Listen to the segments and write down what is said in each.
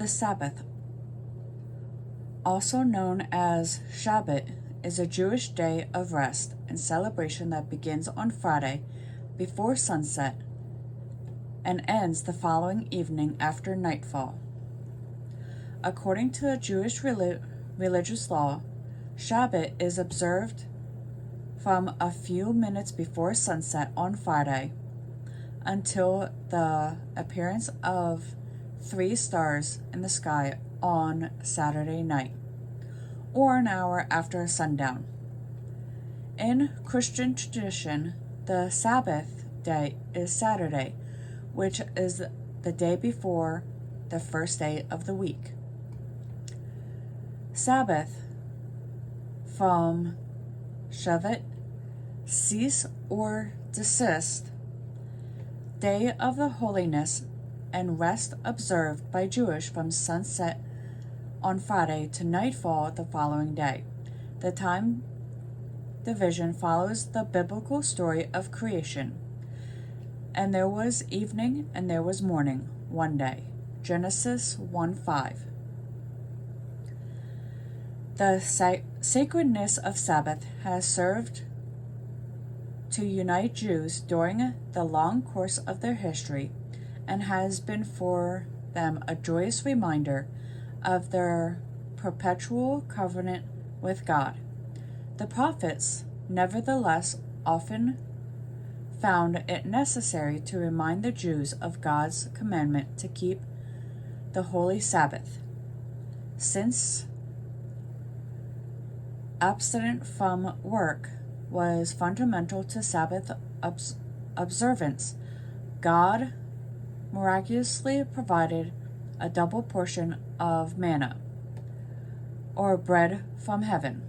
The Sabbath, also known as Shabbat, is a Jewish day of rest and celebration that begins on Friday before sunset and ends the following evening after nightfall. According to Jewish religious law, Shabbat is observed from a few minutes before sunset on Friday until the appearance of 3 stars in the sky on Saturday night, or an hour after sundown. In Christian tradition, the Sabbath day is Saturday, which is the day before the first day of the week. Sabbath, from Shavat, cease or desist, day of the holiness and rest observed by Jewish from sunset on Friday to nightfall the following day. The time division follows the biblical story of creation. And there was evening and there was morning one day. Genesis 1:5. The sacredness of Sabbath has served to unite Jews during the long course of their history and has been for them a joyous reminder of their perpetual covenant with God. The prophets, nevertheless, often found it necessary to remind the Jews of God's commandment to keep the holy Sabbath, since abstinence from work was fundamental to Sabbath observance. God miraculously provided a double portion of manna, or bread from heaven,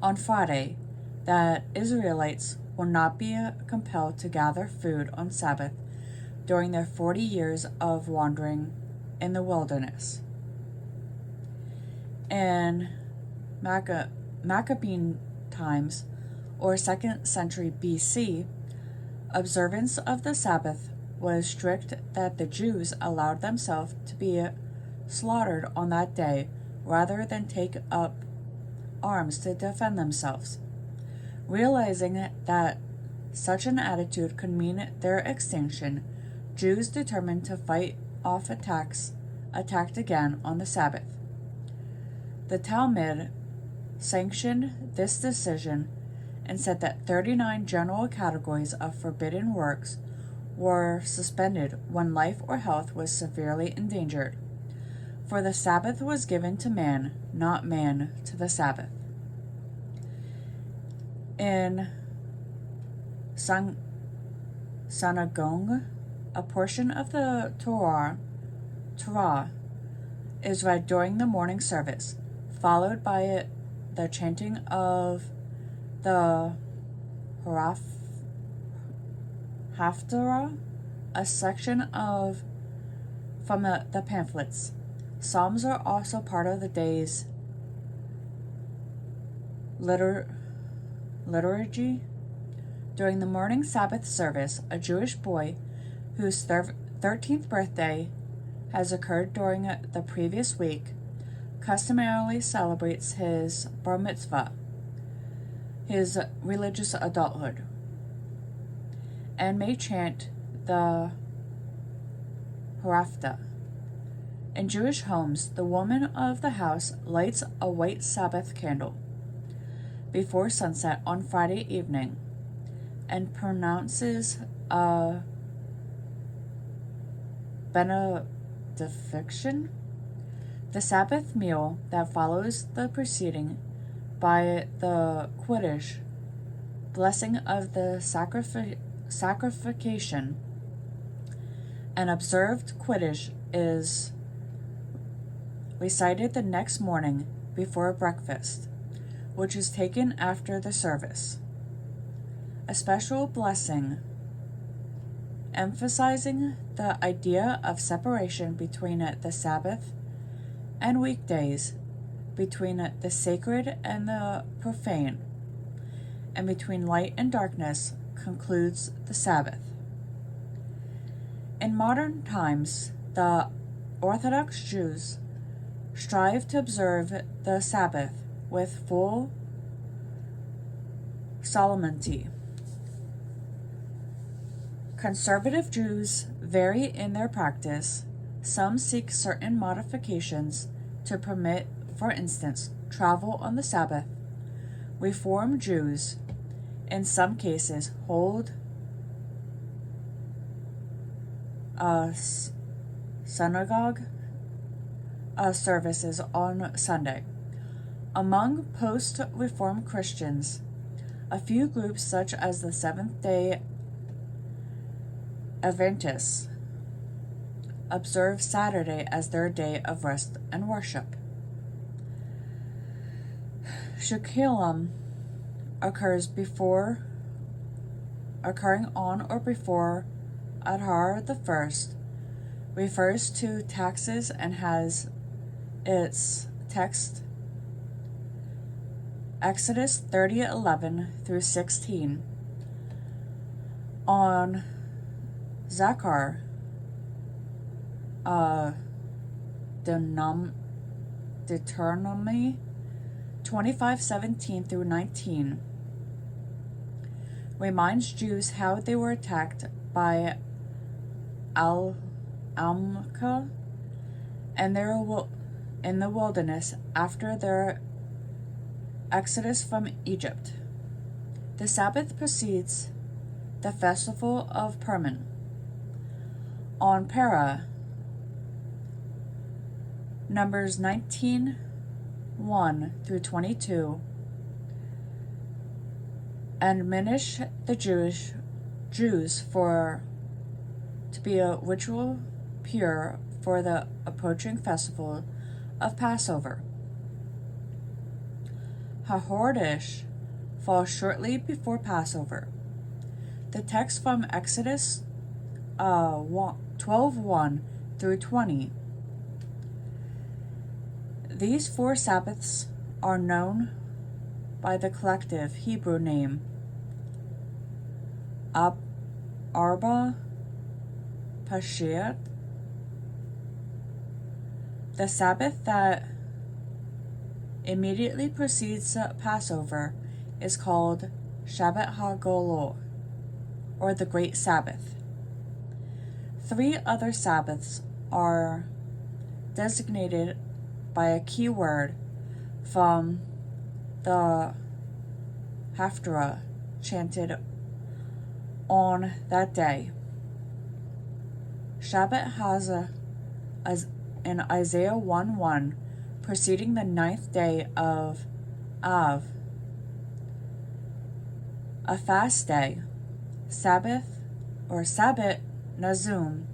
on Friday, that Israelites will not be compelled to gather food on Sabbath during their 40 years of wandering in the wilderness. In Maccabean times, or 2nd century BC, observance of the Sabbath was strict that the Jews allowed themselves to be slaughtered on that day rather than take up arms to defend themselves. Realizing that such an attitude could mean their extinction, Jews determined to fight off attacked again on the Sabbath. The Talmud sanctioned this decision and said that 39 general categories of forbidden works were suspended when life or health was severely endangered. For the Sabbath was given to man, not man to the Sabbath. In Synagogue, a portion of the Torah is read during the morning service, followed by the chanting of the Haftarah, a section from the pamphlets. Psalms are also part of the day's liturgy. During the morning Sabbath service, a Jewish boy whose 13th birthday has occurred during the previous week customarily celebrates his bar mitzvah, his religious adulthood, and may chant the Haftarah. In Jewish homes, the woman of the house lights a white Sabbath candle before sunset on Friday evening and pronounces a benediction. The Sabbath meal that follows the preceding by the Kiddush, blessing of the sacrification, and observed Kiddush is recited the next morning before breakfast, which is taken after the service. A special blessing emphasizing the idea of separation between the Sabbath and weekdays, between the sacred and the profane, and between light and darkness, concludes the Sabbath. In modern times, the Orthodox Jews strive to observe the Sabbath with full solemnity. Conservative Jews vary in their practice. Some seek certain modifications to permit, for instance, travel on the Sabbath. Reform Jews, in some cases, hold synagogue services on Sunday. Among post-Reform Christians, a few groups such as the Seventh-day Adventists observe Saturday as their day of rest and worship. Shukilam occurring on or before Adar the First, refers to taxes and has its text Exodus 30:11-16. On Zachar, Deuteronomy 25:17-19 reminds Jews how they were attacked by Almka and in the wilderness after their exodus from Egypt. The Sabbath precedes the festival of Purim. On Para, Numbers 19:1-22, admonish the Jews to be a ritual pure for the approaching festival of Passover. HaHordish falls shortly before Passover. The text from Exodus 12:1-20. These 4 Sabbaths are known by the collective Hebrew name Arba Pashiat. The Sabbath that immediately precedes Passover is called Shabbat HaGolol, or the Great Sabbath. 3 other Sabbaths are designated by a key word from the Haftarah chanted on that day. Shabbat has in Isaiah 1:1, preceding the 9th day of Av, a fast day, Sabbath or Sabbat Nazum.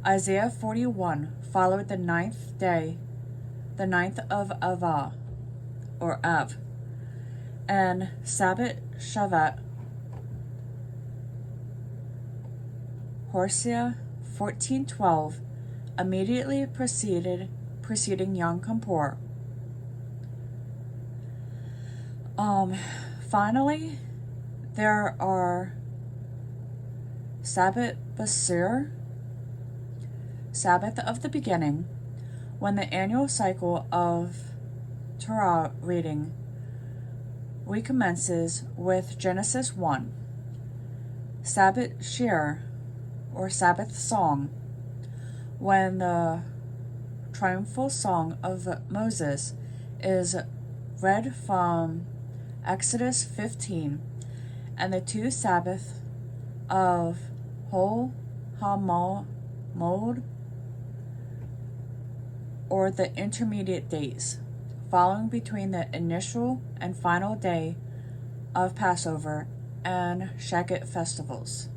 Isaiah 41 followed the 9th day, the 9th of Av, or Av, and Sabbat Shavat. Hosea 14:12 immediately preceding Yom Kippur. Finally, there are Sabbath Basir, Sabbath of the beginning, when the annual cycle of Torah reading recommences with Genesis 1. Sabbath Shir, or Sabbath Song, when the triumphal song of Moses is read from Exodus 15, and the 2 Sabbaths of Hol HaMoed, or the intermediate days, following between the initial and final day of Passover and Shagat festivals.